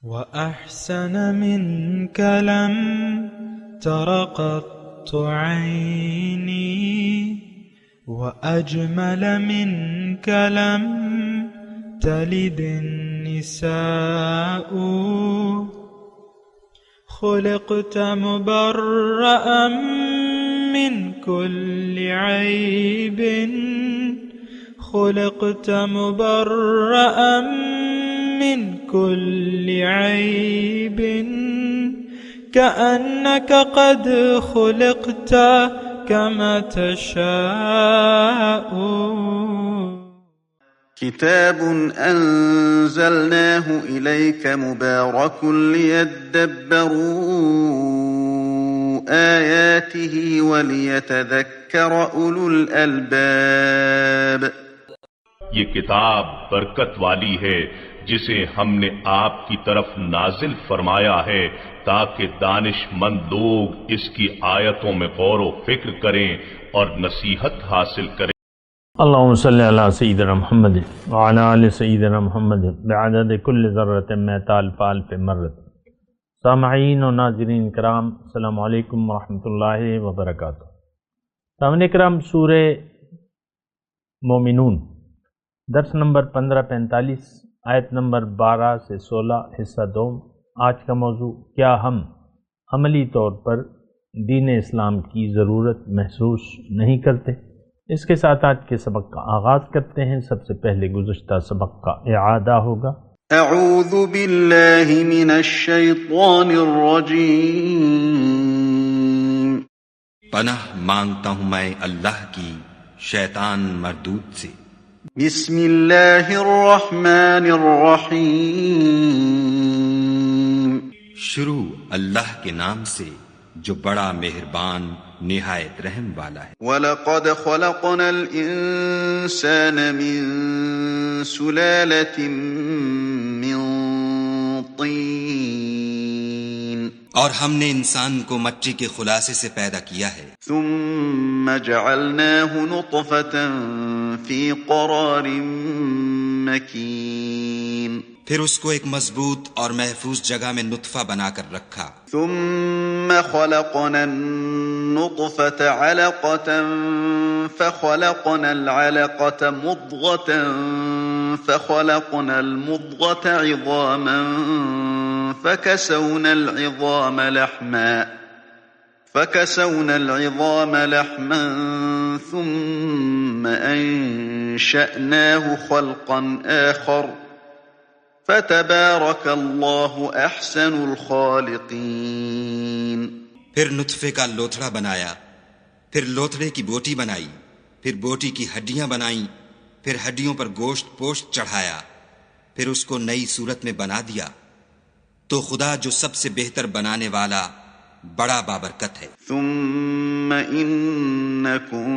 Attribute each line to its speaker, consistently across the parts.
Speaker 1: وأحسن منك لم تر قط عيني وأجمل منك لم تلد النساء خلقت مبرأ من كل عيب خلقت مبرأ من كل عيب كأنك قد خلقت كما تشاء.
Speaker 2: كتاب أنزلناه إليك مبارك ليدبروا آياته وليتذكر أولو الألباب.
Speaker 3: یہ کتاب برکت والی ہے جسے ہم نے آپ کی طرف نازل فرمایا ہے تاکہ دانش مند لوگ اس کی آیتوں میں غور و فکر کریں اور نصیحت حاصل کریں.
Speaker 4: اللہم صلی علی سیدنا محمد وعلی آل سیدنا محمد بعدد کل ذرۃ مئۃ الف الف مرۃ. سامعین و ناظرین کرام، السلام علیکم ورحمۃ اللہ وبرکاتہ. سامعین کرام، سورہ مومنون درس نمبر 1545 آیت نمبر 12 سے 16 حصہ دوم. آج کا موضوع: کیا ہم عملی طور پر دین اسلام کی ضرورت محسوس نہیں کرتے؟ اس کے ساتھ آج کے سبق کا آغاز کرتے ہیں. سب سے پہلے گزشتہ سبق کا اعادہ ہوگا.
Speaker 2: اعوذ باللہ من الشیطان الرجیم.
Speaker 5: پناہ مانگتا ہوں میں اللہ کی شیطان مردود سے.
Speaker 2: بسم اللہ الرحمن الرحیم.
Speaker 5: شروع اللہ کے نام سے جو بڑا مہربان نہایت رحم والا ہے.
Speaker 2: وَلَقَدْ خَلَقْنَا الْإِنسَانَ مِن سُلَالَةٍ مِّن طِينٍ.
Speaker 5: اور ہم نے انسان کو مٹی کے خلاصے سے پیدا کیا ہے.
Speaker 2: ثُمَّ جَعَلْنَاهُ نُطْفَةً فِي قَرَارٍ مَّكِينٍ.
Speaker 5: پھر اس کو ایک مضبوط اور محفوظ جگہ میں نطفہ بنا کر رکھا.
Speaker 2: ثم خلقنا النطفة علقة فخلقنا العلقة مضغة فخلقنا المضغة عظاما فكسونا العظام لحما ثم أنشأناه خلقا آخر فَتَبَارَكَ اللَّهُ أَحْسَنُ الْخَالِقِينَ.
Speaker 5: پھر نطفے کا لوتھڑا بنایا، پھر لوتھڑے کی بوٹی بنائی، پھر بوٹی کی ہڈیاں بنائیں، پھر ہڈیوں پر گوشت پوشت چڑھایا، پھر اس کو نئی صورت میں بنا دیا. تو خدا جو سب سے بہتر بنانے والا بڑا بابرکت ہے.
Speaker 2: ثُمَّ إِنَّكُمْ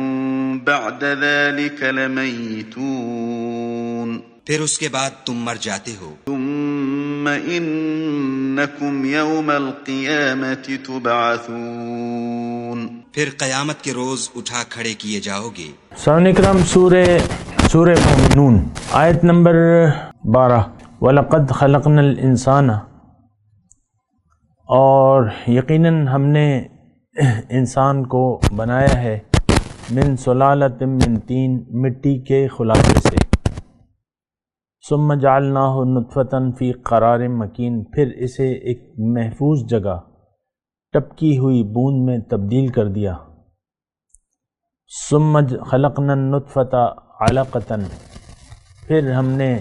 Speaker 2: بَعْدَ ذَلِكَ لَمَيِّتُونَ.
Speaker 5: پھر اس کے بعد تم مر جاتے ہو.
Speaker 2: ثم انکم یوم القیامت تبعثون.
Speaker 5: پھر قیامت کے روز اٹھا کھڑے کیے جاؤ گے.
Speaker 4: سامعین کرام، سورہ مومنون آیت نمبر 12. وَلَقَدْ خَلَقْنَا الْإِنسَانَ، اور یقیناً ہم نے انسان کو بنایا ہے من سلالۃ من طین، مٹی کے خلاصے سے. ثم جعلناہ نطفۃ فی قرار مکین، پھر اسے ایک محفوظ جگہ ٹپکی ہوئی بوند میں تبدیل کر دیا. ثم خلقنا النطفۃ علقۃ، پھر ہم نے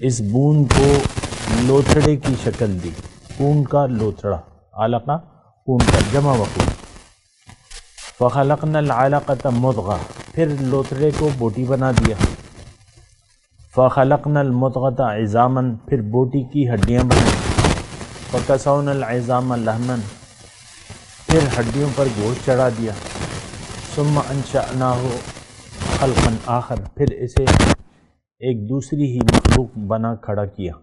Speaker 4: اس بوند کو لوتھڑے کی شکل دی. خون کا لوتھڑا، علقہ خون کا جمع وخون. فخلقنا العلقۃ مضغہ، پھر لوتھڑے کو بوٹی بنا دیا. فخلقنا المضغۃ عظاما، پھر بوٹی کی ہڈیاں بنائیں. فکسونا العظام لحما، پھر ہڈیوں پر گوشت چڑھا دیا. ثم انشأناہ خلقا آخر، پھر اسے ایک دوسری ہی مخلوق بنا کھڑا کیا.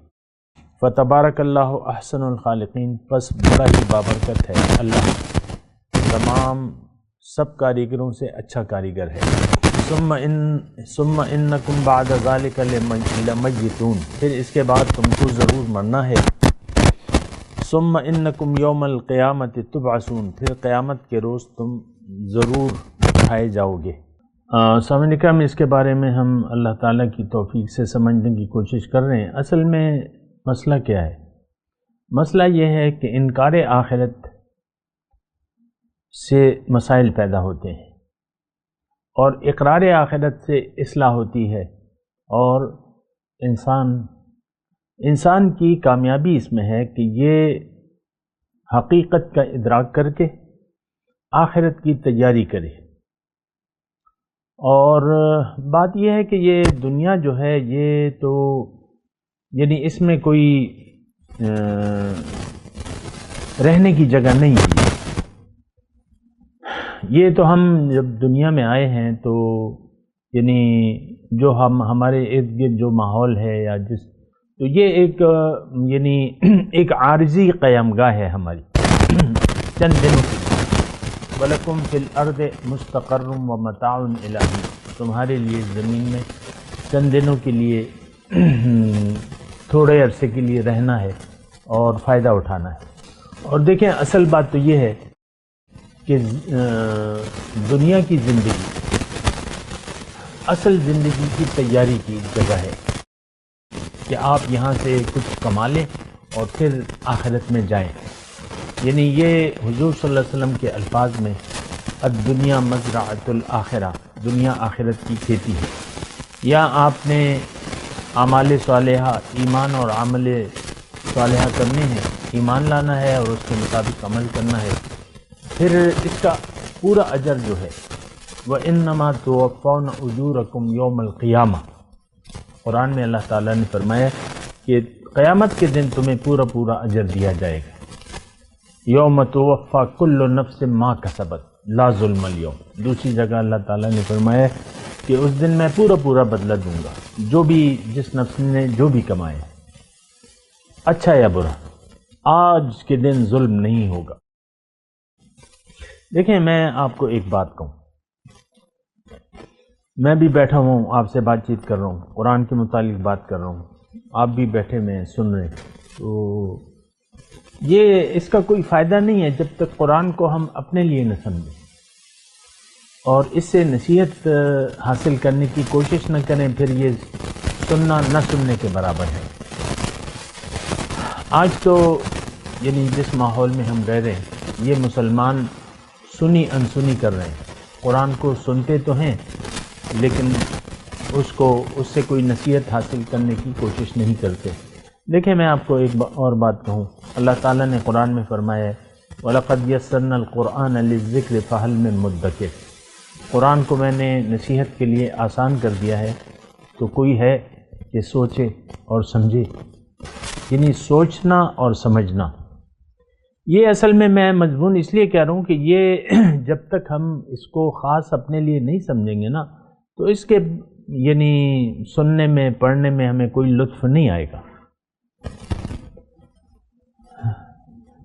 Speaker 4: فتبارک اللہ احسن الخالقین، پس بڑا ہی بابرکت ہے اللہ، تمام سب کاریگروں سے اچھا کاریگر ہے. ثم انکم بعد ذلک لمیتون، پھر اس کے بعد تم کو ضرور مرنا ہے. ثم انکم یوم القیامت تبعثون، پھر قیامت کے روز تم ضرور اٹھائے جاؤ گے۔ سامعین کرام، اس کے بارے میں ہم اللہ تعالیٰ کی توفیق سے سمجھنے کی کوشش کر رہے ہیں۔ اصل میں مسئلہ کیا ہے؟ مسئلہ یہ ہے کہ انکار آخرت سے مسائل پیدا ہوتے ہیں اور اقرار آخرت سے اصلاح ہوتی ہے، اور انسان کی کامیابی اس میں ہے کہ یہ حقیقت کا ادراک کر کے آخرت کی تیاری کرے۔ اور بات یہ ہے کہ یہ دنیا جو ہے یہ تو یعنی اس میں کوئی رہنے کی جگہ نہیں ہے۔ یہ تو ہم جب دنیا میں آئے ہیں تو یعنی جو ہمارے ارد گرد جو ماحول ہے یا تو یہ ایک یعنی ایک عارضی قیام گاہ ہے ہماری چند دنوں کی۔ وَلَكُمْ فِي الْأَرْضِ مُسْتَقَرٌّ وَمَتَاعٌ إِلَىٰ حِينٍ، تمہارے لیے زمین میں چند دنوں کے لیے تھوڑے عرصے کے لیے رہنا ہے اور فائدہ اٹھانا ہے۔ اور دیکھیں اصل بات تو یہ ہے کہ دنیا کی زندگی اصل زندگی کی تیاری کی جگہ ہے کہ آپ یہاں سے کچھ کما لیں اور پھر آخرت میں جائیں۔ یعنی یہ حضور صلی اللہ علیہ وسلم کے الفاظ میں الدنیا مزرعۃ الآخرہ، دنیا آخرت کی کھیتی ہے۔ یا آپ نے اعمال صالحہ، ایمان اور عمل صالحہ کرنے ہیں، ایمان لانا ہے اور اس کے مطابق عمل کرنا ہے، پھر اس کا پورا اجر جو ہے وَإِنَّمَا تُوَفَّوْنَ أُجُورَكُمْ يَوْمَ الْقِيَامَةِ، قرآن میں اللہ تعالیٰ نے فرمایا کہ قیامت کے دن تمہیں پورا پورا اجر دیا جائے گا۔ یوم توفیٰ کل نفس ما کسبت لا ظلم اليوم، دوسری جگہ اللہ تعالیٰ نے فرمایا کہ اس دن میں پورا پورا بدلہ دوں گا، جو بھی جس نفس نے جو بھی کمایا، اچھا یا برا، آج کے دن ظلم نہیں ہوگا۔ دیکھیں میں آپ کو ایک بات کہوں، میں بھی بیٹھا ہوں آپ سے بات چیت کر رہا ہوں، قرآن کے متعلق بات کر رہا ہوں، آپ بھی بیٹھے میں سن رہے ہیں، تو یہ اس کا کوئی فائدہ نہیں ہے جب تک قرآن کو ہم اپنے لیے نہ سمجھیں اور اس سے نصیحت حاصل کرنے کی کوشش نہ کریں، پھر یہ سننا نہ سننے کے برابر ہے۔ آج تو یعنی جس ماحول میں ہم رہ رہے ہیں یہ مسلمان سنی انسنی کر رہے ہیں، قرآن کو سنتے تو ہیں لیکن اس سے کوئی نصیحت حاصل کرنے کی کوشش نہیں کرتے۔ دیکھیں میں آپ کو ایک اور بات کہوں، اللہ تعالیٰ نے قرآن میں فرمایا ہے وَلَقَدْ يَسَّرْنَا الْقُرْآنَ لِلذِّكْرِ فَهَلْ مِن مُدَّكِرٍ، قرآن کو میں نے نصیحت کے لیے آسان کر دیا ہے، تو کوئی ہے کہ سوچے اور سمجھے، یعنی سوچنا اور سمجھنا۔ یہ اصل میں مضمون اس لیے کہہ رہا ہوں کہ یہ جب تک ہم اس کو خاص اپنے لیے نہیں سمجھیں گے نا تو اس کے یعنی سننے میں پڑھنے میں ہمیں کوئی لطف نہیں آئے گا۔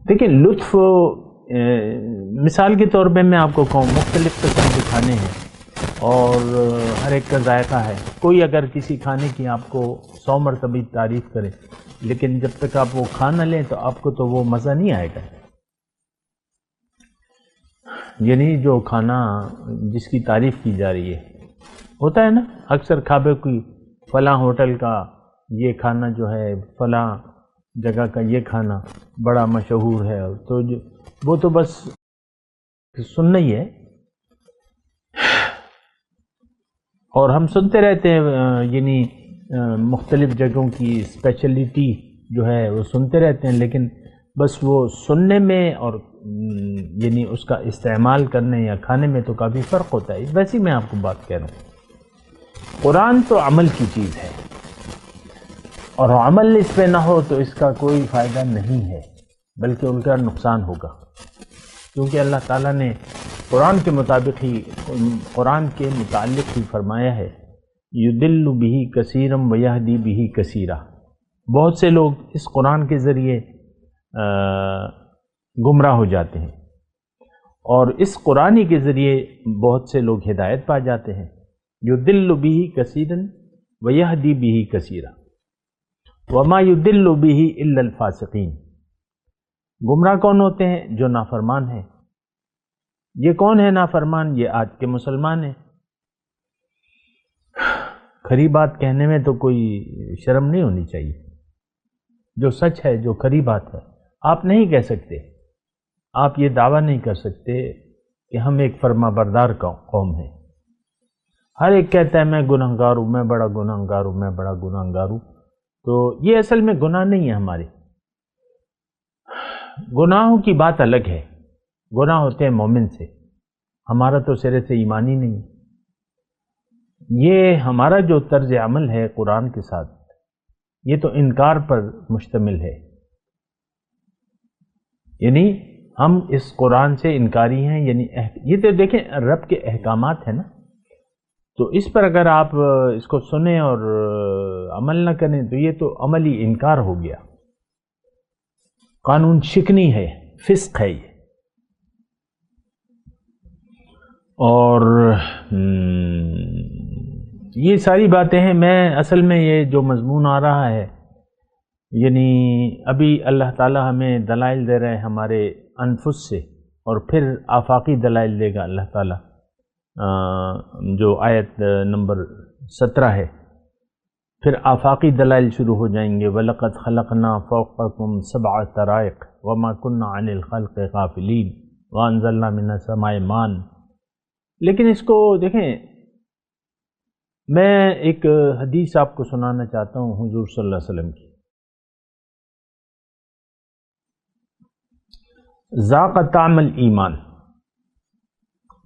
Speaker 4: دیکھیں لطف مثال کے طور پہ میں آپ کو کہوں، مختلف قسم کے کھانے ہیں اور ہر ایک کا ذائقہ ہے، کوئی اگر کسی کھانے کی آپ کو 100 مرتبہ تعریف کرے لیکن جب تک آپ وہ کھا نہ لیں تو آپ کو تو وہ مزہ نہیں آئے گا۔ یعنی جو کھانا جس کی تعریف کی جا رہی ہے ہوتا ہے نا، اکثر کھابے کوئی فلاں ہوٹل کا یہ کھانا جو ہے، فلاں جگہ کا یہ کھانا بڑا مشہور ہے، تو وہ تو بس سننا ہی ہے، اور ہم سنتے رہتے ہیں یعنی مختلف جگہوں کی اسپیشلٹی جو ہے وہ سنتے رہتے ہیں، لیکن بس وہ سننے میں اور یعنی اس کا استعمال کرنے یا کھانے میں تو کافی فرق ہوتا ہے۔ ویسے میں آپ کو بات کہہ رہا ہوں، قرآن تو عمل کی چیز ہے اور عمل اس پہ نہ ہو تو اس کا کوئی فائدہ نہیں ہے بلکہ ان کا نقصان ہوگا، کیونکہ اللہ تعالیٰ نے قرآن کے مطابق ہی قرآن کے متعلق ہی فرمایا ہے یُضِلُّ بِهِ کثیرًا وَیَہْدِی بِهِ کثیرًا، بہت سے لوگ اس قرآن کے ذریعے گمراہ ہو جاتے ہیں اور اس قرآن کے ذریعے بہت سے لوگ ہدایت پا جاتے ہیں۔ یُضِلُّ بِهِ کثیرًا وَیَہْدِی بِهِ کثیرًا وَمَا یُضِلُّ بِهِ إِلَّا الْفَاسِقِینَ، گمراہ کون ہوتے ہیں؟ جو نافرمان ہیں۔ یہ کون ہے نافرمان؟ یہ آج کے مسلمان ہیں۔ کھری بات کہنے میں تو کوئی شرم نہیں ہونی چاہیے۔ جو سچ ہے، جو کھری بات ہے، آپ نہیں کہہ سکتے، آپ یہ دعویٰ نہیں کر سکتے کہ ہم ایک فرما بردار قوم ہیں۔ ہر ایک کہتا ہے میں گنہگار ہوں، میں بڑا گنہگار ہوں، میں بڑا گنہگار ہوں۔ تو یہ اصل میں گناہ نہیں ہے ہمارے۔ گناہوں کی بات الگ ہے، گناہ ہوتے ہیں مومن سے، ہمارا تو سرے سے ایمان ہی نہیں۔ یہ ہمارا جو طرز عمل ہے قرآن کے ساتھ، یہ تو انکار پر مشتمل ہے، یعنی ہم اس قرآن سے انکاری ہیں۔ یعنی یہ تو دیکھیں رب کے احکامات ہیں نا، تو اس پر اگر آپ اس کو سنیں اور عمل نہ کریں تو یہ تو عملی انکار ہو گیا، قانون شکنی ہے، فسق ہے یہ۔ اور یہ ساری باتیں ہیں۔ میں اصل میں یہ جو مضمون آ رہا ہے، یعنی ابھی اللہ تعالی ہمیں دلائل دے رہے ہیں ہمارے انفس سے، اور پھر آفاقی دلائل دے گا اللہ تعالی، جو آیت نمبر 17 ہے، پھر آفاقی دلائل شروع ہو جائیں گے۔ وَلَقَدْ خَلَقْنَا فَوْقَكُمْ سَبْعَ طَرَائِقَ وَمَا كُنَّا عَنِ الْخَلْقِ غَافِلِينَ وَأَنزَلْنَا مِنَ السَّمَاءِ مَاءً۔ لیکن اس کو دیکھیں، میں ایک حدیث آپ کو سنانا چاہتا ہوں حضور صلی اللہ علیہ وسلم کی۔ ذاق طعم الایمان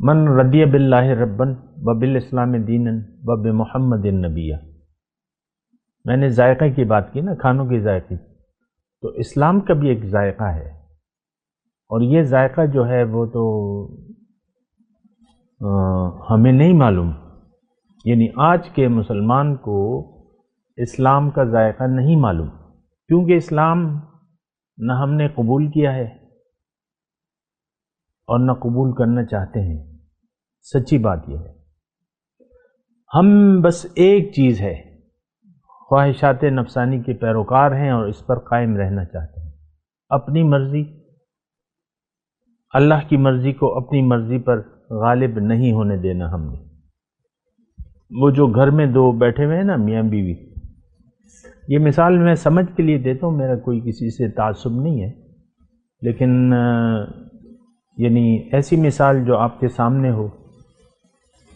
Speaker 4: من رضی باللہ ربا وبالاسلام دینا وبمحمد نبیا۔ میں نے ذائقے کی بات کی نا، کھانوں کے ذائقے، تو اسلام کا بھی ایک ذائقہ ہے، اور یہ ذائقہ جو ہے وہ تو ہمیں نہیں معلوم، یعنی آج کے مسلمان کو اسلام کا ذائقہ نہیں معلوم، کیونکہ اسلام نہ ہم نے قبول کیا ہے اور نہ قبول کرنا چاہتے ہیں۔ سچی بات یہ ہے، ہم بس ایک چیز ہے، خواہشات نفسانی کے پیروکار ہیں اور اس پر قائم رہنا چاہتے ہیں۔ اپنی مرضی، اللہ کی مرضی کو اپنی مرضی پر غالب نہیں ہونے دینا ہم نے۔ وہ جو گھر میں دو بیٹھے ہوئے ہیں نا، میاں بیوی، یہ مثال میں سمجھ کے لیے دیتا ہوں، میرا کوئی کسی سے تعصب نہیں ہے، لیکن یعنی ایسی مثال جو آپ کے سامنے ہو۔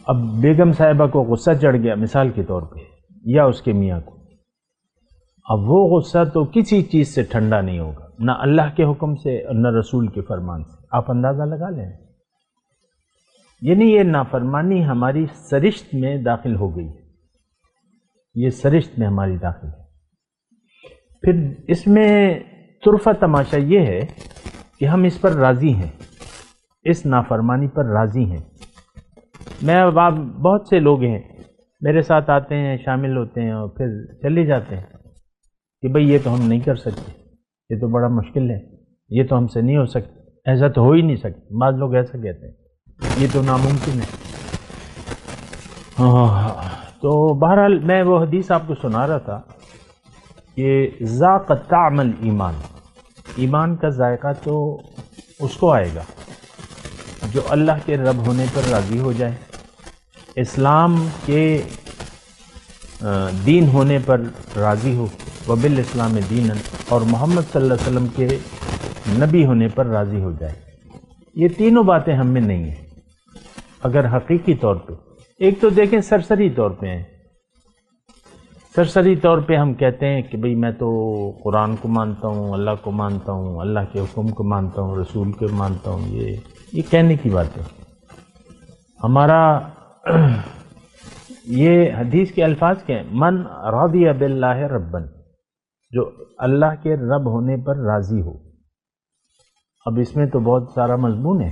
Speaker 4: اب بیگم صاحبہ کو غصہ چڑھ گیا مثال کے طور پہ، یا اس کے میاں کو، اب وہ غصہ تو کسی چیز سے ٹھنڈا نہیں ہوگا، نہ اللہ کے حکم سے اور نہ رسول کے فرمان سے۔ آپ اندازہ لگا لیں، یعنی یہ نافرمانی ہماری سرشت میں داخل ہو گئی ہے، یہ سرشت میں ہماری داخل ہے۔ پھر اس میں طرفہ تماشا یہ ہے کہ ہم اس پر راضی ہیں، اس نافرمانی پر راضی ہیں۔ میں اب بہت سے لوگ ہیں میرے ساتھ آتے ہیں، شامل ہوتے ہیں اور پھر چلے جاتے ہیں کہ بھئی یہ تو ہم نہیں کر سکتے، یہ تو بڑا مشکل ہے، یہ تو ہم سے نہیں ہو سکتا، ایسا تو ہو ہی نہیں سکتا۔ بعض لوگ ایسا کہتے ہیں، یہ تو ناممکن ہے۔ تو بہرحال میں وہ حدیث آپ کو سنا رہا تھا کہ ذاق طعم الایمان، ایمان کا ذائقہ تو اس کو آئے گا جو اللہ کے رب ہونے پر راضی ہو جائے، اسلام کے دین ہونے پر راضی ہو، وبالاسلام دینا، اور محمد صلی اللہ علیہ وسلم کے نبی ہونے پر راضی ہو جائے۔ یہ تینوں باتیں ہم میں نہیں ہیں اگر حقیقی طور پہ۔ ایک تو دیکھیں سرسری طور پہ ہیں، سرسری طور پہ ہم کہتے ہیں کہ بھئی میں تو قرآن کو مانتا ہوں، اللہ کو مانتا ہوں، اللہ کے حکم کو مانتا ہوں، رسول کو مانتا ہوں۔ یہ کہنے کی بات ہے۔ ہمارا یہ حدیث کے الفاظ کیا ہیں؟ من رضی باللہ ربن، جو اللہ کے رب ہونے پر راضی ہو۔ اب اس میں تو بہت سارا مضمون ہے،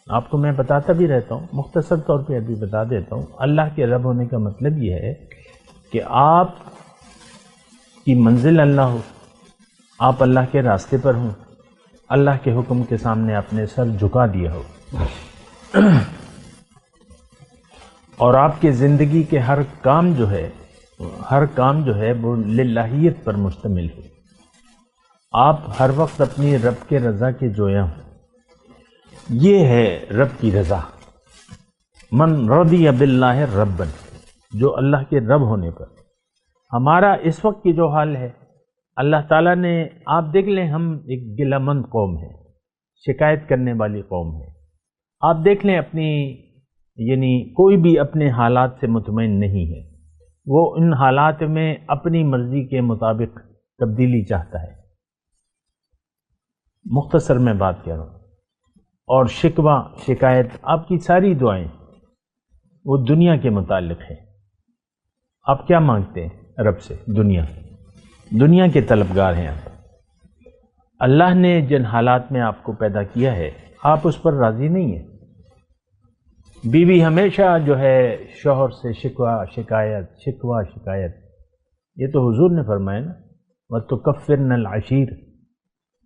Speaker 4: آپ کو میں بتاتا بھی رہتا ہوں، مختصر طور پہ ابھی بتا دیتا ہوں۔ اللہ کے رب ہونے کا مطلب یہ ہے کہ آپ کی منزل اللہ ہو، آپ اللہ کے راستے پر ہوں، اللہ کے حکم کے سامنے اپنے سر جھکا دیا ہو، اور آپ کے زندگی کے ہر کام جو ہے وہ للہیت پر مشتمل ہو، آپ ہر وقت اپنی رب کے رضا کے جویا ہوں. یہ ہے رب کی رضا. من رضی باللہ ربًا، جو اللہ کے رب ہونے پر. ہمارا اس وقت کی جو حال ہے، اللہ تعالیٰ نے، آپ دیکھ لیں، ہم ایک گلہ مند قوم ہے، شکایت کرنے والی قوم ہے. آپ دیکھ لیں اپنی، یعنی کوئی بھی اپنے حالات سے مطمئن نہیں ہے، وہ ان حالات میں اپنی مرضی کے مطابق تبدیلی چاہتا ہے. مختصر میں بات کر رہا ہوں. اور شکوہ، شکایت، آپ کی ساری دعائیں وہ دنیا کے متعلق ہیں. آپ کیا مانگتے ہیں رب سے؟ دنیا کے طلبگار ہیں آپ. اللہ نے جن حالات میں آپ کو پیدا کیا ہے، آپ اس پر راضی نہیں ہیں. بیوی ہمیشہ جو ہے شوہر سے شکوہ شکایت. یہ تو حضور نے فرمایا نا، وَتُكَفِّرْنَ الْعَشِيرَ،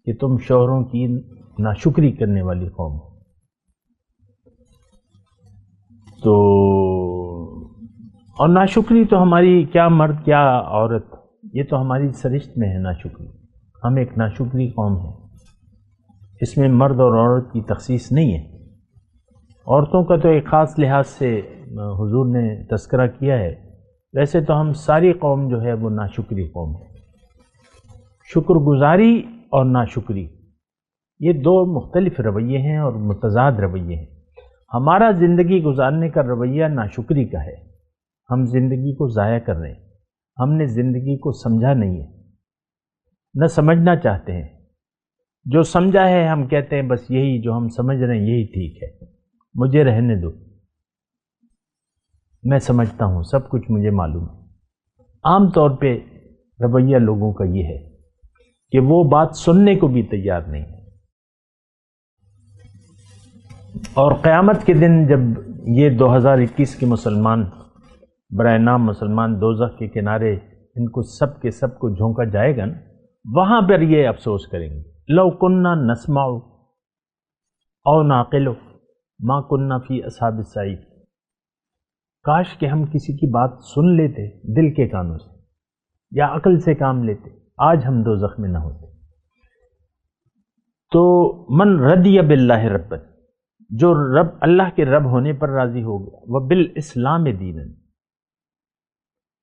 Speaker 4: کہ تم شوہروں کی ناشکری کرنے والی قوم ہو. تو اور ناشکری تو ہماری، کیا مرد کیا عورت، یہ تو ہماری سرشت میں ہے ناشکری. ہم ایک ناشکری قوم ہیں. اس میں مرد اور عورت کی تخصیص نہیں ہے. عورتوں کا تو ایک خاص لحاظ سے حضور نے تذکرہ کیا ہے. ویسے تو ہم ساری قوم جو ہے وہ ناشکری قوم ہے. شکر گزاری اور ناشکری یہ دو مختلف رویے ہیں اور متضاد رویے ہیں. ہمارا زندگی گزارنے کا رویہ ناشکری کا ہے. ہم زندگی کو ضائع کر رہے ہیں. ہم نے زندگی کو سمجھا نہیں ہے، نہ سمجھنا چاہتے ہیں. جو سمجھا ہے ہم کہتے ہیں بس یہی جو ہم سمجھ رہے ہیں یہی ٹھیک ہے، مجھے رہنے دو، میں سمجھتا ہوں، سب کچھ مجھے معلوم ہے. عام طور پہ رویہ لوگوں کا یہ ہے کہ وہ بات سننے کو بھی تیار نہیں. اور قیامت کے دن جب یہ 2021 کے مسلمان، برائے نام مسلمان، دوزخ کے کنارے ان کو سب کے سب کو جھونکا جائے گا نا، وہاں پر یہ افسوس کریں گے، لو کننا نسمع او نعقل ما کننا فی اصحاب السعیر. کاش کہ ہم کسی کی بات سن لیتے دل کے کانوں سے یا عقل سے کام لیتے، آج ہم دوزخ میں نہ ہوتے. تو من رضی باللہ رب، جو رب اللہ کے رب ہونے پر راضی ہو گیا، وبالاسلام دینا،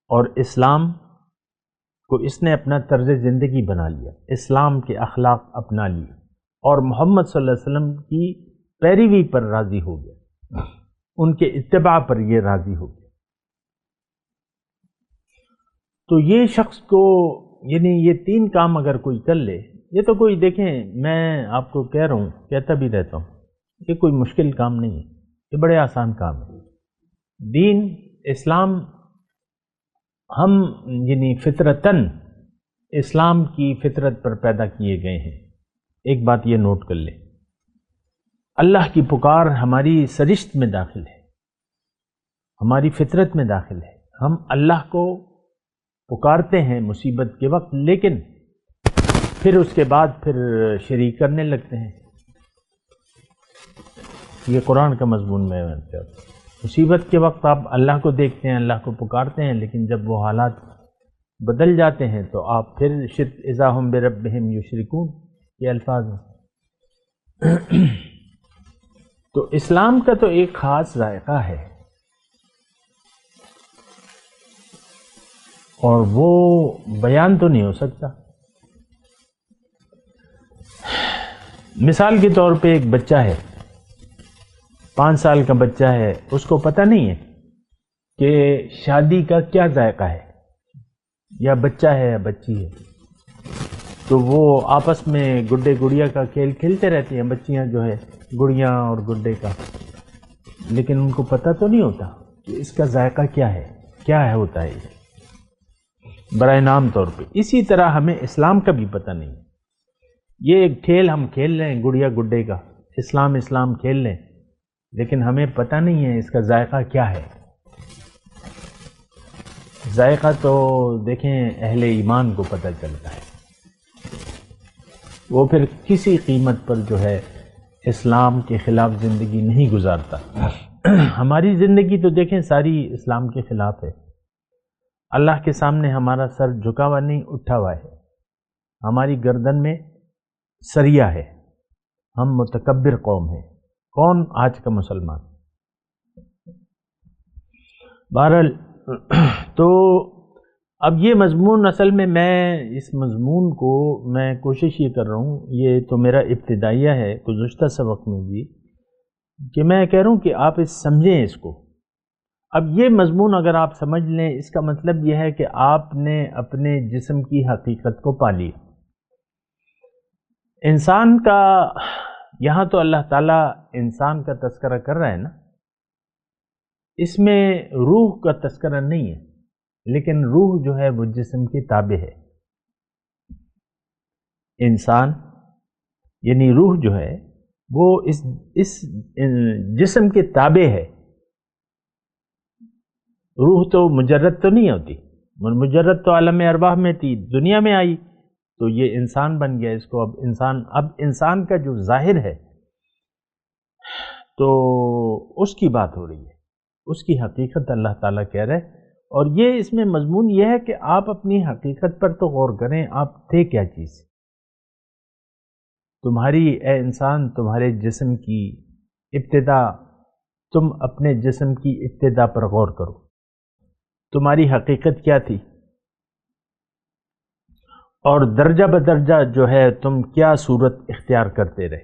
Speaker 4: اور اسلام کو اس نے اپنا طرز زندگی بنا لیا، اسلام کے اخلاق اپنا لیے، اور محمد صلی اللہ علیہ وسلم کی پیروی پر راضی ہو گیا، ان کے اتباع پر یہ راضی ہو گیا. تو یہ شخص کو، یعنی یہ تین کام اگر کوئی کر لے، یہ تو کوئی، دیکھیں میں آپ کو کہہ رہا ہوں، کہتا بھی رہتا ہوں، یہ کوئی مشکل کام نہیں ہے، یہ بڑے آسان کام ہے. دین اسلام، ہم یعنی فطرتاً اسلام کی فطرت پر پیدا کیے گئے ہیں. ایک بات یہ نوٹ کر لیں، اللہ کی پکار ہماری سرشت میں داخل ہے، ہماری فطرت میں داخل ہے. ہم اللہ کو پکارتے ہیں مصیبت کے وقت، لیکن پھر اس کے بعد پھر شریک کرنے لگتے ہیں. یہ قرآن کا مضمون میں مصیبت کے وقت آپ اللہ کو دیکھتے ہیں، اللہ کو پکارتے ہیں، لیکن جب وہ حالات بدل جاتے ہیں تو آپ پھر شرک، اذا ہم بربہم یشرکون، یہ الفاظ ہیں. تو اسلام کا تو ایک خاص ذائقہ ہے، اور وہ بیان تو نہیں ہو سکتا. مثال کے طور پہ ایک بچہ ہے، 5 سال کا بچہ ہے، اس کو پتہ نہیں ہے کہ شادی کا کیا ذائقہ ہے، یا بچہ ہے یا بچی ہے. تو وہ آپس میں گڈے گڑیا کا کھیل کھیلتے رہتی ہیں، بچیاں جو ہے گڑیاں اور گڈے کا، لیکن ان کو پتہ تو نہیں ہوتا کہ اس کا ذائقہ کیا ہے، کیا ہے ہوتا ہے یہ برائے نام طور پہ. اسی طرح ہمیں اسلام کا بھی پتہ نہیں. یہ ایک کھیل ہم کھیل رہے ہیں گڑیا گڈے کا، اسلام کھیل رہے ہیں، لیکن ہمیں پتہ نہیں ہے اس کا ذائقہ کیا ہے. ذائقہ تو دیکھیں اہل ایمان کو پتہ چلتا ہے، وہ پھر کسی قیمت پر جو ہے اسلام کے خلاف زندگی نہیں گزارتا. ہماری زندگی تو دیکھیں ساری اسلام کے خلاف ہے. اللہ کے سامنے ہمارا سر جھکا ہوا نہیں، اٹھا ہوا ہے. ہماری گردن میں سریا ہے، ہم متکبر قوم ہیں۔ کون؟ آج کا مسلمان۔ بہرحال تو اب یہ مضمون، اصل میں اس مضمون کو میں کوشش یہ کر رہا ہوں، یہ تو میرا ابتدائیہ ہے گزشتہ سبق میں بھی، کہ میں کہہ رہا ہوں کہ آپ اس سمجھیں اس کو۔ اب یہ مضمون اگر آپ سمجھ لیں، اس کا مطلب یہ ہے کہ آپ نے اپنے جسم کی حقیقت کو پا لی۔ انسان کا، یہاں تو اللہ تعالیٰ انسان کا تذکرہ کر رہا ہے نا، اس میں روح کا تذکرہ نہیں ہے، لیکن روح جو ہے وہ جسم کے تابع ہے۔ انسان یعنی روح جو ہے وہ اس جسم کے تابع ہے۔ روح تو مجرد تو نہیں ہوتی، مجرد تو عالم ارواح میں تھی، دنیا میں آئی تو یہ انسان بن گیا۔ اس کو اب انسان کا جو ظاہر ہے تو اس کی بات ہو رہی ہے، اس کی حقیقت اللہ تعالیٰ کہہ رہے، اور یہ اس میں مضمون یہ ہے کہ آپ اپنی حقیقت پر تو غور کریں، آپ تھے کیا چیز؟ تمہاری، اے انسان، تمہارے جسم کی ابتدا، تم اپنے جسم کی ابتدا پر غور کرو، تمہاری حقیقت کیا تھی، اور درجہ بدرجہ جو ہے تم کیا صورت اختیار کرتے رہے۔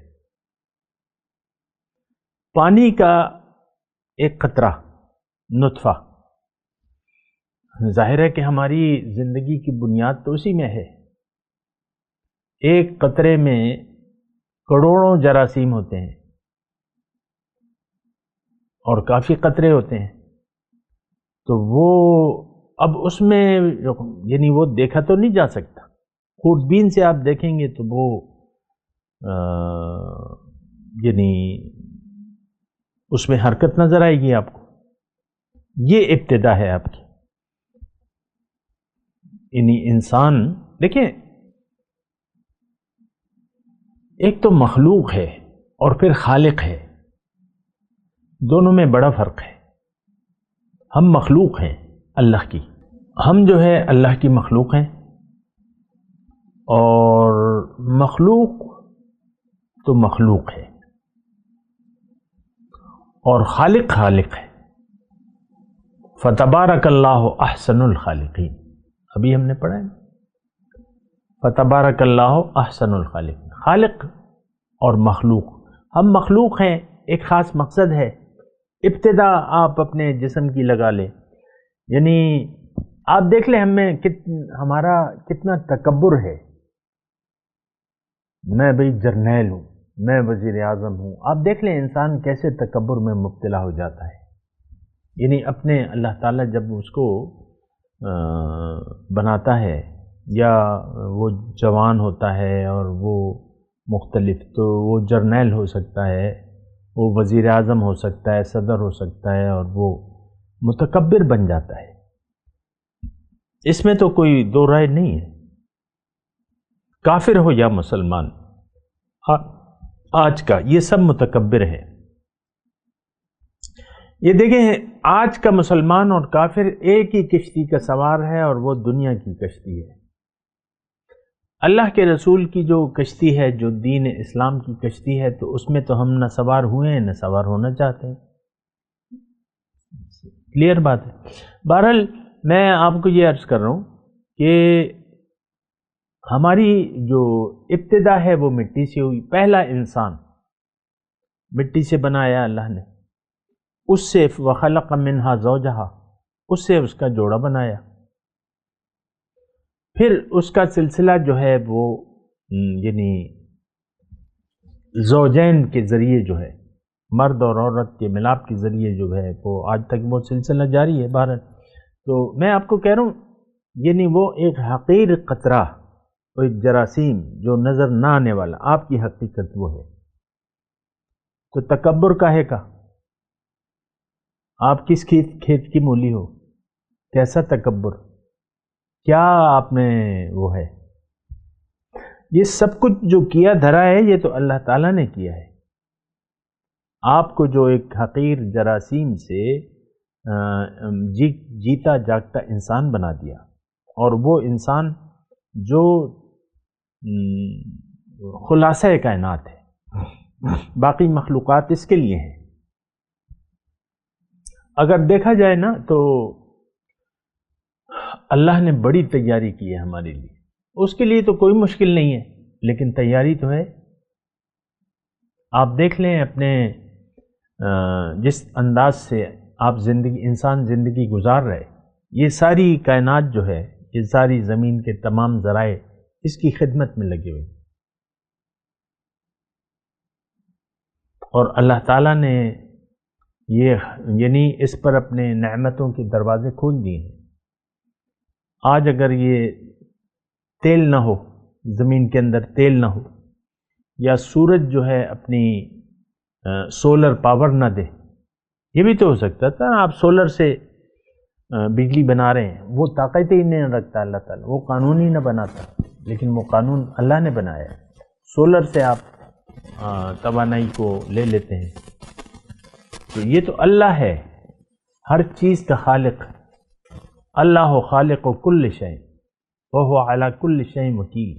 Speaker 4: پانی کا ایک قطرہ، نطفہ، ظاہر ہے کہ ہماری زندگی کی بنیاد تو اسی میں ہے۔ ایک قطرے میں کروڑوں جراثیم ہوتے ہیں اور کافی قطرے ہوتے ہیں، تو وہ اب اس میں یعنی وہ دیکھا تو نہیں جا سکتا، خوردبین سے آپ دیکھیں گے تو وہ یعنی اس میں حرکت نظر آئے گی آپ کو۔ یہ ابتدا ہے آپ کی، یعنی انسان، دیکھیں ایک تو مخلوق ہے اور پھر خالق ہے، دونوں میں بڑا فرق ہے۔ ہم مخلوق ہیں اللہ کی، ہم جو ہے اللہ کی مخلوق ہیں، اور مخلوق تو مخلوق ہے اور خالق خالق ہے۔ فتبارک اللہ احسن الخالقین، ابھی ہم نے پڑھا ہے، فتبارک اللہ احسن الخالقین، خالق اور مخلوق۔ ہم مخلوق ہیں، ایک خاص مقصد ہے۔ ابتدا آپ اپنے جسم کی لگا لیں، یعنی آپ دیکھ لیں ہمارا کتنا تکبر ہے۔ میں بھئی جرنیل ہوں، میں وزیر اعظم ہوں، آپ دیکھ لیں انسان کیسے تکبر میں مبتلا ہو جاتا ہے۔ یعنی اپنے اللہ تعالیٰ جب اس کو بناتا ہے، یا وہ جوان ہوتا ہے اور وہ مختلف، تو وہ جرنیل ہو سکتا ہے، وہ وزیر اعظم ہو سکتا ہے، صدر ہو سکتا ہے، اور وہ متکبر بن جاتا ہے۔ اس میں تو کوئی دو رائے نہیں ہے، کافر ہو یا مسلمان، آج کا یہ سب متکبر ہیں۔ یہ دیکھیں، آج کا مسلمان اور کافر ایک ہی کشتی کا سوار ہے، اور وہ دنیا کی کشتی ہے۔ اللہ کے رسول کی جو کشتی ہے، جو دین اسلام کی کشتی ہے، تو اس میں تو ہم نہ سوار ہوئے ہیں نہ سوار ہونا چاہتے ہیں، کلیئر بات ہے۔ بہرحال میں آپ کو یہ عرض کر رہا ہوں کہ ہماری جو ابتدا ہے وہ مٹی سے ہوئی۔ پہلا انسان مٹی سے بنایا اللہ نے، اس سے وَخَلَقَ مِنْهَا زَوْجَهَا، اس سے اس کا جوڑا بنایا۔ پھر اس کا سلسلہ جو ہے وہ یعنی زوجین کے ذریعے جو ہے، مرد اور عورت کے ملاپ کے ذریعے جو ہے وہ آج تک وہ سلسلہ جاری ہے۔ بہرحال تو میں آپ کو کہہ رہا ہوں، یعنی وہ ایک حقیر قطرہ، وہ ایک جراثیم جو نظر نہ آنے والا، آپ کی حقیقت وہ ہے۔ تو تکبر کاہے کا؟ آپ کس کھیت کی مولی ہو؟ کیسا تکبر؟ کیا آپ میں وہ ہے؟ یہ سب کچھ جو کیا دھرا ہے، یہ تو اللہ تعالیٰ نے کیا ہے۔ آپ کو جو ایک حقیر جراثیم سے جیتا جاگتا انسان بنا دیا، اور وہ انسان جو خلاصہ کائنات ہے، باقی مخلوقات اس کے لیے ہیں۔ اگر دیکھا جائے نا تو اللہ نے بڑی تیاری کی ہے ہمارے لیے، اس کے لیے تو کوئی مشکل نہیں ہے، لیکن تیاری تو ہے۔ آپ دیکھ لیں اپنے جس انداز سے آپ انسان زندگی گزار رہے، یہ ساری کائنات جو ہے، یہ ساری زمین کے تمام ذرائع اس کی خدمت میں لگے ہوئے، اور اللہ تعالیٰ نے یعنی اس پر اپنے نعمتوں کے دروازے کھول دیے ہیں۔ آج اگر یہ تیل نہ ہو، زمین کے اندر تیل نہ ہو، یا سورج جو ہے اپنی سولر پاور نہ دے، یہ بھی تو ہو سکتا تھا آپ سولر سے بجلی بنا رہے ہیں، وہ طاقت ہی نہیں رکھتا اللہ تعالیٰ، وہ قانون ہی نہ بناتا، لیکن وہ قانون اللہ نے بنایا ہے۔ سولر سے آپ توانائی کو لے لیتے ہیں، تو یہ تو اللہ ہے، ہر چیز کا خالق۔ اللہ خالق و کل شیء وہو علی کل شیء وکیل،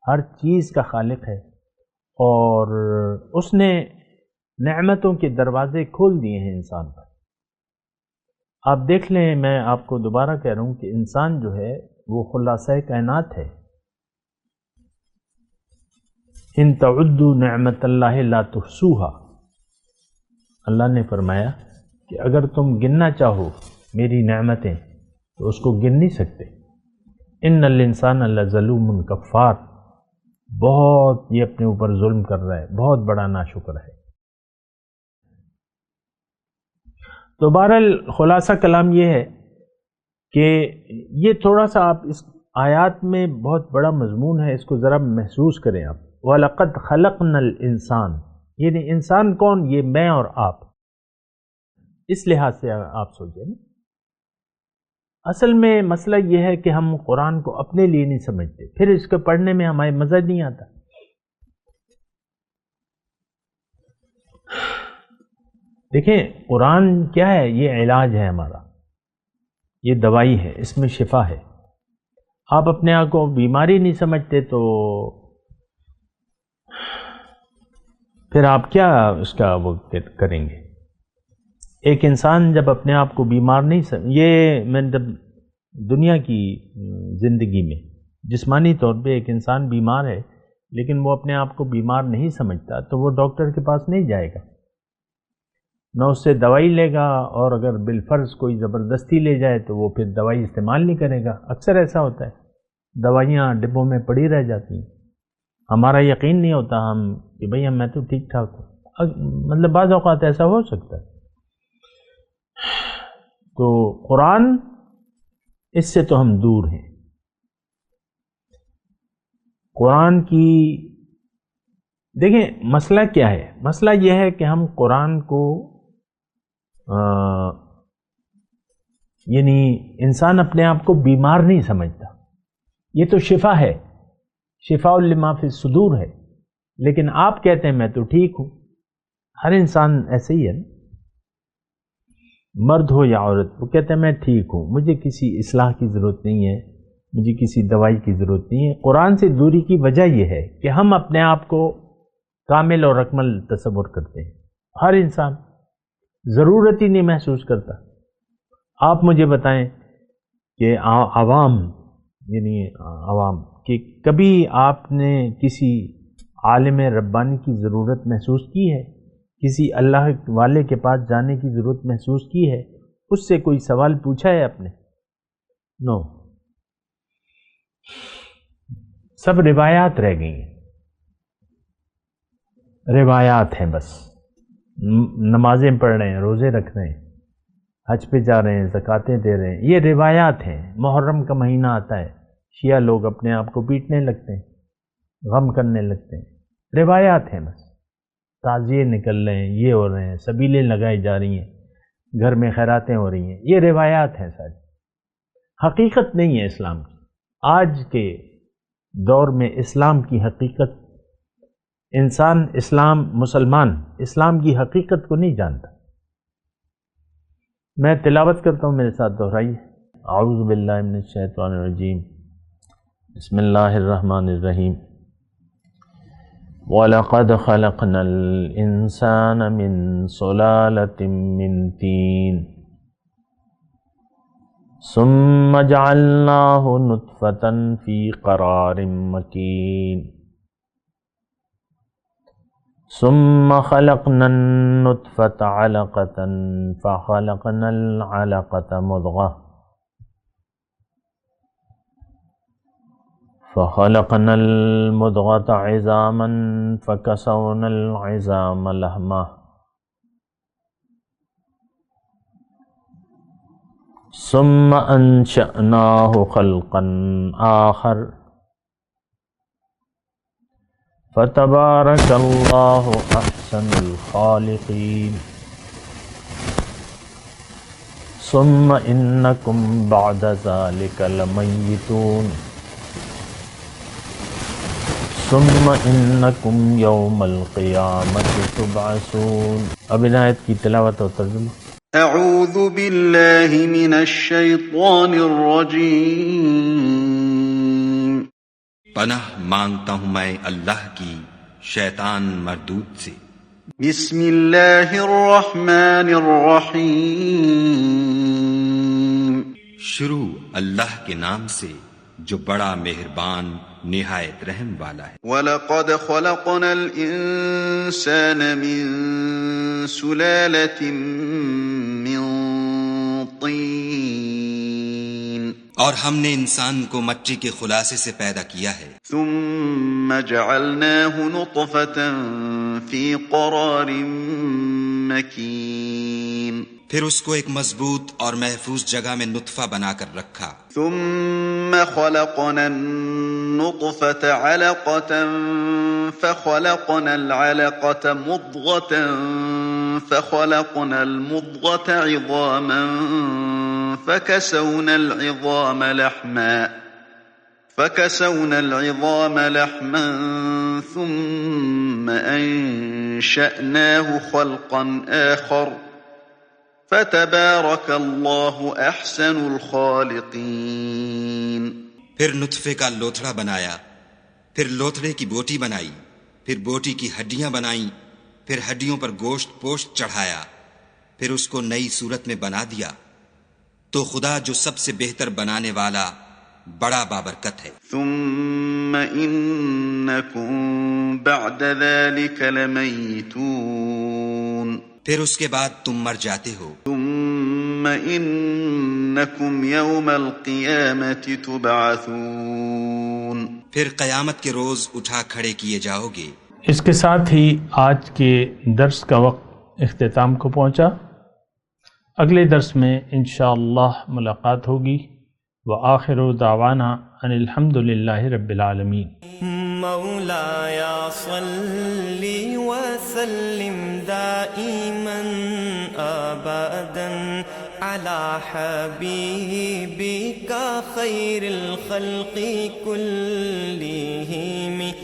Speaker 4: ہر چیز کا خالق ہے، اور اس نے نعمتوں کے دروازے کھول دیے ہیں انسان پر۔ آپ دیکھ لیں، میں آپ کو دوبارہ کہہ رہا ہوں کہ انسان جو ہے وہ خلاصہ کائنات ہے۔ ان تعدوا نعمت اللہ لا تحصوها، اللہ نے فرمایا کہ اگر تم گننا چاہو میری نعمتیں تو اس کو گن نہیں سکتے۔ ان الانسان لظلوم کفار، بہت یہ اپنے اوپر ظلم کر رہا ہے، بہت بڑا ناشکر ہے۔ تو بہرحال خلاصہ کلام یہ ہے کہ یہ تھوڑا سا آپ اس آیات میں بہت بڑا مضمون ہے، اس کو ذرا محسوس کریں آپ۔ وَلَقَدْ خَلَقْنَا الْإِنسَانَ، یعنی انسان کون؟ یہ میں اور آپ، اس لحاظ سے آپ سوچیں نا۔ اصل میں مسئلہ یہ ہے کہ ہم قرآن کو اپنے لیے نہیں سمجھتے، پھر اس کو پڑھنے میں ہمیں مزہ نہیں آتا۔ دیکھیں قرآن کیا ہے؟ یہ علاج ہے ہمارا، یہ دوائی ہے، اس میں شفا ہے۔ آپ اپنے آپ کو بیماری نہیں سمجھتے تو پھر آپ کیا اس کا وہ کریں گے؟ ایک انسان جب اپنے آپ کو بیمار نہیں یہ میں جب دنیا کی زندگی میں جسمانی طور پہ ایک انسان بیمار ہے لیکن وہ اپنے آپ کو بیمار نہیں سمجھتا تو وہ ڈاکٹر کے پاس نہیں جائے گا، نہ اس سے دوائی لے گا، اور اگر بالفرض کوئی زبردستی لے جائے تو وہ پھر دوائی استعمال نہیں کرے گا۔ اکثر ایسا ہوتا ہے، دوائیاں ڈبوں میں پڑی رہ جاتی ہیں، ہمارا یقین نہیں ہوتا ہم کہ بھئی میں تو ٹھیک ٹھاک ہوں، مطلب بعض اوقات ایسا ہو سکتا ہے۔ تو قرآن اس سے تو ہم دور ہیں۔ قرآن کی دیکھیں مسئلہ کیا ہے؟ مسئلہ یہ ہے کہ ہم قرآن کو یعنی انسان اپنے آپ کو بیمار نہیں سمجھتا، یہ تو شفا ہے، شفاء لما فی الصدور ہے، لیکن آپ کہتے ہیں میں تو ٹھیک ہوں۔ ہر انسان ایسے ہی ہے، مرد ہو یا عورت، وہ کہتے ہیں میں ٹھیک ہوں، مجھے کسی اصلاح کی ضرورت نہیں ہے، مجھے کسی دوائی کی ضرورت نہیں ہے۔ قرآن سے دوری کی وجہ یہ ہے کہ ہم اپنے آپ کو کامل اور اکمل تصور کرتے ہیں۔ ہر انسان ضرورت ہی نہیں محسوس کرتا۔ آپ مجھے بتائیں کہ عوام یعنی عوام کہ کبھی آپ نے کسی عالم ربانی کی ضرورت محسوس کی ہے؟ کسی اللہ والے کے پاس جانے کی ضرورت محسوس کی ہے؟ اس سے کوئی سوال پوچھا ہے آپ نے؟ نو، سب روایات رہ گئی ہیں، روایات ہیں بس۔ نمازیں پڑھ رہے ہیں، روزے رکھ رہے ہیں، حج پہ جا رہے ہیں، زکاتیں دے رہے ہیں، یہ روایات ہیں۔ محرم کا مہینہ آتا ہے، شیعہ لوگ اپنے آپ کو پیٹنے لگتے ہیں، غم کرنے لگتے ہیں، روایات ہیں بس۔ تعزیے نکل رہے ہیں، یہ ہو رہے ہیں، سبیلیں لگائی جا رہی ہیں، گھر میں خیراتیں ہو رہی ہیں، یہ روایات ہیں ساری، حقیقت نہیں ہے اسلام کی۔ آج کے دور میں اسلام کی حقیقت، انسان مسلمان اسلام کی حقیقت کو نہیں جانتا۔ میں تلاوت کرتا ہوں، میرے ساتھ دہرائیے۔ اعوذ باللہ من الشیطان الرجیم، بسم اللہ الرحمن الرحیم۔ وَلَقَدْ خَلَقْنَا الْإِنسَانَ مِنْ صُلَالَةٍ مِّنْ طِينٍ ثُمَّ جَعَلْنَاهُ نُطْفَةً فِي قَرَارٍ مَّكِينٍ ثُمَّ خَلَقْنَا النُّطْفَةَ عَلَقَةً فَخَلَقْنَا الْعَلَقَةَ مُضْغَةً فخلقنا المضغة عظاما فكسونا العظام لحما ثم أنشأناه خلقا آخر فتبارك الله أحسن الخالقين ثم إنكم بعد ذلك لميتون ثم انکم یوم القیامت تبعثون. اب ان آیت کی تلاوت و ترجمہ.
Speaker 2: اعوذ باللہ من الشیطان الرجیم.
Speaker 5: پناہ مانگتا ہوں میں اللہ کی شیطان مردود سے.
Speaker 2: بسم اللہ الرحمن الرحیم.
Speaker 5: شروع اللہ کے نام سے جو بڑا مہربان نہایت رحم والا ہے.
Speaker 2: وَلَقَدْ خَلَقْنَا الْإِنسَانَ مِنْ سُلَالَةٍ مِّنْ طِينٍ.
Speaker 5: اور ہم نے انسان کو مٹی کے خلاصے سے پیدا کیا ہے.
Speaker 2: ثُمَّ جَعَلْنَاهُ نُطْفَةً فِي قَرَارٍ مَّكِينٍ.
Speaker 5: پھر اس کو ایک مضبوط اور محفوظ جگہ میں نطفہ بنا کر رکھا.
Speaker 2: ثم خلقنا النطفة علقة فخلقنا العلقة مضغة فخلقنا المضغة عظاما فكسونا العظام لحما ثم أنشأناه خلقا آخر فَتَبَارَكَ اللَّهُ أَحْسَنُ الْخَالِقِينَ.
Speaker 5: پھر نطفے کا لوتھڑا بنایا، پھر لوتھڑے کی بوٹی بنائی، پھر بوٹی کی ہڈیاں بنائیں، پھر ہڈیوں پر گوشت پوشت چڑھایا، پھر اس کو نئی صورت میں بنا دیا. تو خدا جو سب سے بہتر بنانے والا بڑا بابرکت ہے.
Speaker 2: ثُمَّ إِنَّكُمْ بَعْدَ ذَلِكَ لَمَيِّتُونَ.
Speaker 5: پھر اس کے بعد تم مر جاتے ہو.
Speaker 2: ثم انکم یوم القیامت تبعثون.
Speaker 5: پھر قیامت کے روز اٹھا کھڑے کیے جاؤ گے.
Speaker 4: اس کے ساتھ ہی آج کے درس کا وقت اختتام کو پہنچا. اگلے درس میں انشاءاللہ ملاقات ہوگی. وآخر دعوانا ان الحمد للہ رب العالمین.
Speaker 1: مولاي صل وسلم دائما أبدا على حبيبك خير الخلق كلهم.